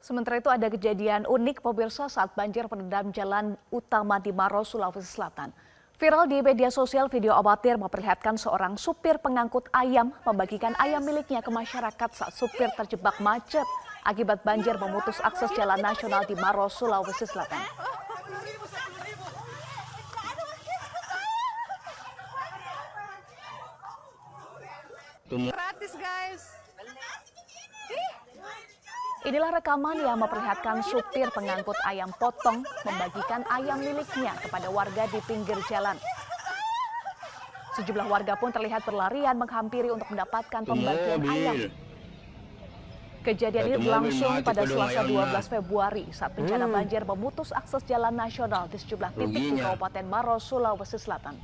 Sementara itu ada kejadian unik pemirsa saat banjir merendam jalan utama di Maros, Sulawesi Selatan. Viral di media sosial, video amatir memperlihatkan seorang supir pengangkut ayam membagikan ayam miliknya ke masyarakat saat supir terjebak macet akibat banjir memutus akses jalan nasional di Maros, Sulawesi Selatan. Gratis guys. Inilah rekaman yang memperlihatkan supir pengangkut ayam potong membagikan ayam miliknya kepada warga di pinggir jalan. Sejumlah warga pun terlihat berlarian menghampiri untuk mendapatkan pembagian ayam. Kejadian ini berlangsung pada Selasa 12 Februari saat bencana banjir memutus akses jalan nasional di sejumlah titik di Kabupaten Maros, Sulawesi Selatan.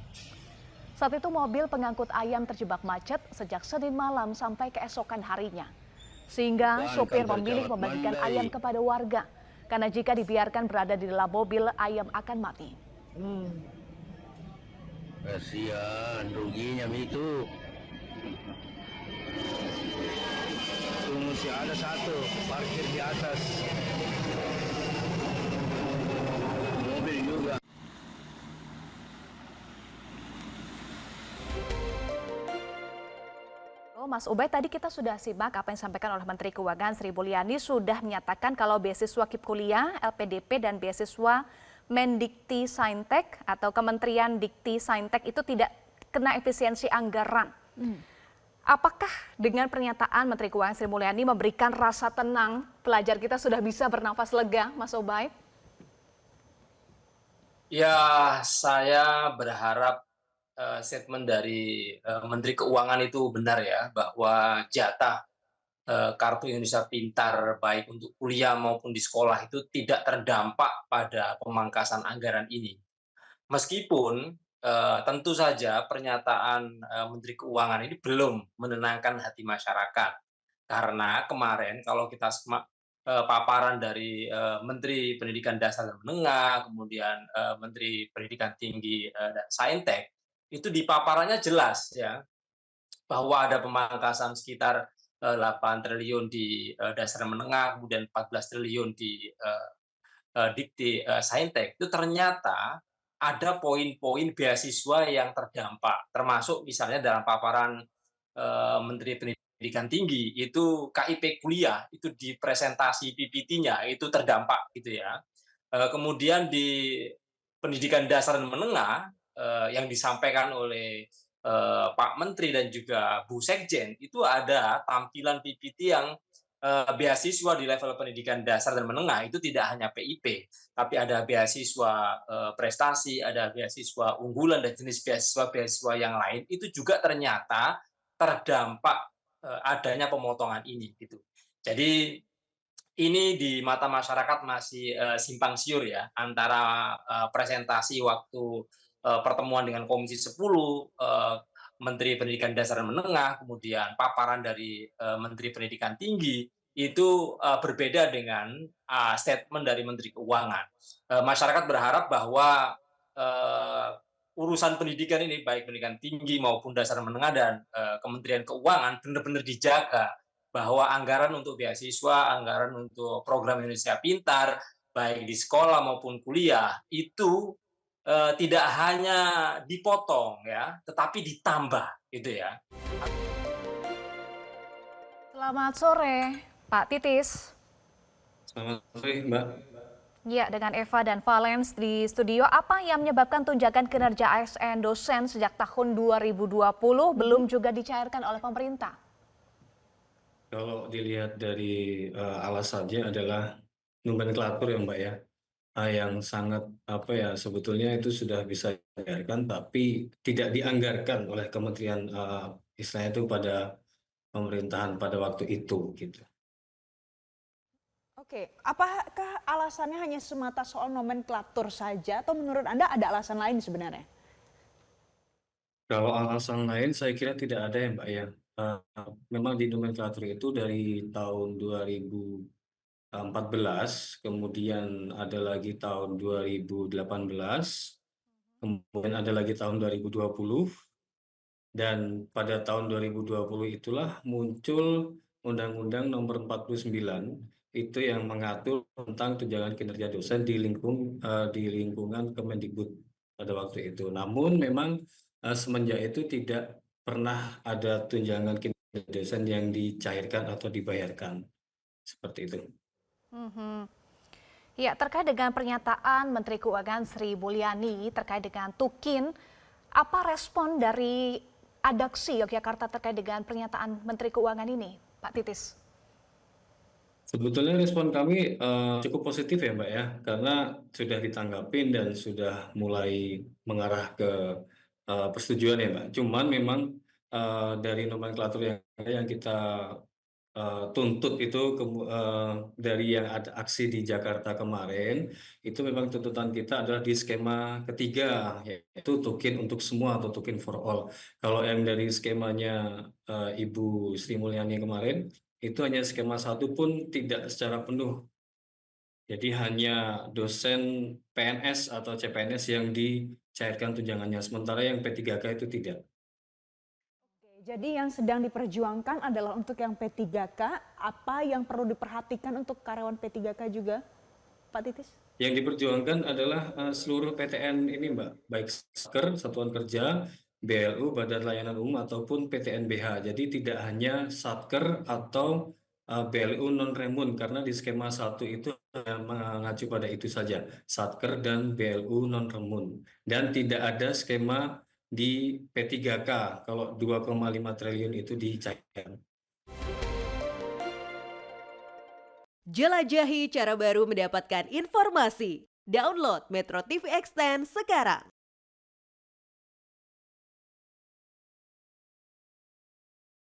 Saat itu mobil pengangkut ayam terjebak macet sejak Senin malam sampai keesokan harinya. Sehingga sopir memilih membagikan ayam kepada warga. Karena jika dibiarkan berada di dalam mobil, ayam akan mati. Kasihan, ruginya itu. Masih ada satu parkir di atas. Mobil juga. Mas Ubay, tadi kita sudah simak apa yang disampaikan oleh Menteri Keuangan Sri Mulyani sudah menyatakan kalau beasiswa KIP Kuliah, LPDP dan beasiswa Mendikti Saintek atau Kementerian Dikti Saintek itu tidak kena efisiensi anggaran. Apakah dengan pernyataan Menteri Keuangan Sri Mulyani memberikan rasa tenang pelajar kita sudah bisa bernafas lega, Mas Ubay? Ya, saya berharap statement dari Menteri Keuangan itu benar ya, bahwa jatah Kartu Indonesia Pintar baik untuk kuliah maupun di sekolah itu tidak terdampak pada pemangkasan anggaran ini. Meskipun tentu saja pernyataan Menteri Keuangan ini belum menenangkan hati masyarakat. Karena kemarin kalau kita paparan dari Menteri Pendidikan Dasar dan Menengah, kemudian Menteri Pendidikan Tinggi dan Saintek, itu di paparannya jelas ya, bahwa ada pemangkasan sekitar 8 triliun di dasar menengah, kemudian 14 triliun di Dikti Saintek. Itu ternyata ada poin-poin beasiswa yang terdampak, termasuk misalnya dalam paparan Menteri Pendidikan Tinggi, itu KIP kuliah, itu di presentasi PPT-nya itu terdampak gitu ya. Kemudian di pendidikan dasar dan menengah yang disampaikan oleh Pak Menteri dan juga Bu Sekjen, itu ada tampilan PPT yang beasiswa di level pendidikan dasar dan menengah itu tidak hanya PIP, tapi ada beasiswa prestasi, ada beasiswa unggulan dan jenis beasiswa-beasiswa yang lain itu juga ternyata terdampak adanya pemotongan ini gitu. Jadi ini di mata masyarakat masih simpang siur ya antara presentasi waktu pertemuan dengan Komisi 10 Menteri Pendidikan Dasar dan Menengah, kemudian paparan dari Menteri Pendidikan Tinggi itu berbeda dengan statement dari Menteri Keuangan. Masyarakat berharap bahwa urusan pendidikan ini baik pendidikan tinggi maupun dasar menengah dan Kementerian Keuangan benar-benar dijaga, bahwa anggaran untuk beasiswa, anggaran untuk program Indonesia Pintar, baik di sekolah maupun kuliah, itu tidak hanya dipotong ya, tetapi ditambah gitu ya. Selamat sore, Pak Titis. Selamat sore, Mbak. Ya, dengan Eva dan Valens di studio, apa yang menyebabkan tunjangan kinerja ASN dosen sejak tahun 2020 belum juga dicairkan oleh pemerintah? Kalau dilihat dari alasannya adalah nomenklatur ya, Mbak ya, yang sangat sebetulnya itu sudah bisa dianggarkan tapi tidak dianggarkan oleh kementerian istilahnya itu pada pemerintahan pada waktu itu gitu. Oke, apakah alasannya hanya semata soal nomenklatur saja atau menurut Anda ada alasan lain sebenarnya? Kalau alasan lain saya kira tidak ada ya, Mbak ya. Memang di nomenklatur itu dari tahun 2014, kemudian ada lagi tahun 2018, kemudian ada lagi tahun 2020, dan pada tahun 2020 itulah muncul Undang-Undang Nomor 49 itu yang mengatur tentang tunjangan kinerja dosen di lingkungan Kemendikbud pada waktu itu. Namun memang semenjak itu tidak pernah ada tunjangan kinerja dosen yang dicairkan atau dibayarkan seperti itu. Mhm. Ya, terkait dengan pernyataan Menteri Keuangan Sri Mulyani terkait dengan Tukin, apa respon dari Adaksi Yogyakarta terkait dengan pernyataan Menteri Keuangan ini, Pak Titis? Sebetulnya respon kami cukup positif ya Mbak ya, karena sudah ditanggapin dan sudah mulai mengarah ke persetujuan ya Mbak. Cuman memang dari nomenklatur yang kita tuntut itu dari yang ada aksi di Jakarta kemarin, itu memang tuntutan kita adalah di skema ketiga, yaitu token untuk semua atau token for all. Kalau yang dari skemanya Ibu Sri Mulyani kemarin, itu hanya skema 1 pun tidak secara penuh. Jadi hanya dosen PNS atau CPNS yang dicairkan tunjangannya, sementara yang P3K itu tidak. Oke, jadi yang sedang diperjuangkan adalah untuk yang P3K, apa yang perlu diperhatikan untuk karyawan P3K juga, Pak Titis? Yang diperjuangkan adalah seluruh PTN ini Mbak, baik Satker, Satuan Kerja, BLU, Badan Layanan Umum, ataupun PTNBH. Jadi tidak hanya Satker atau BLU non-remun, karena di skema 1 itu mengacu pada itu saja, Satker dan BLU non-remun. Dan tidak ada skema di P3K, kalau 2,5 triliun itu dicairkan. Jelajahi cara baru mendapatkan informasi. Download Metro TV Extend sekarang.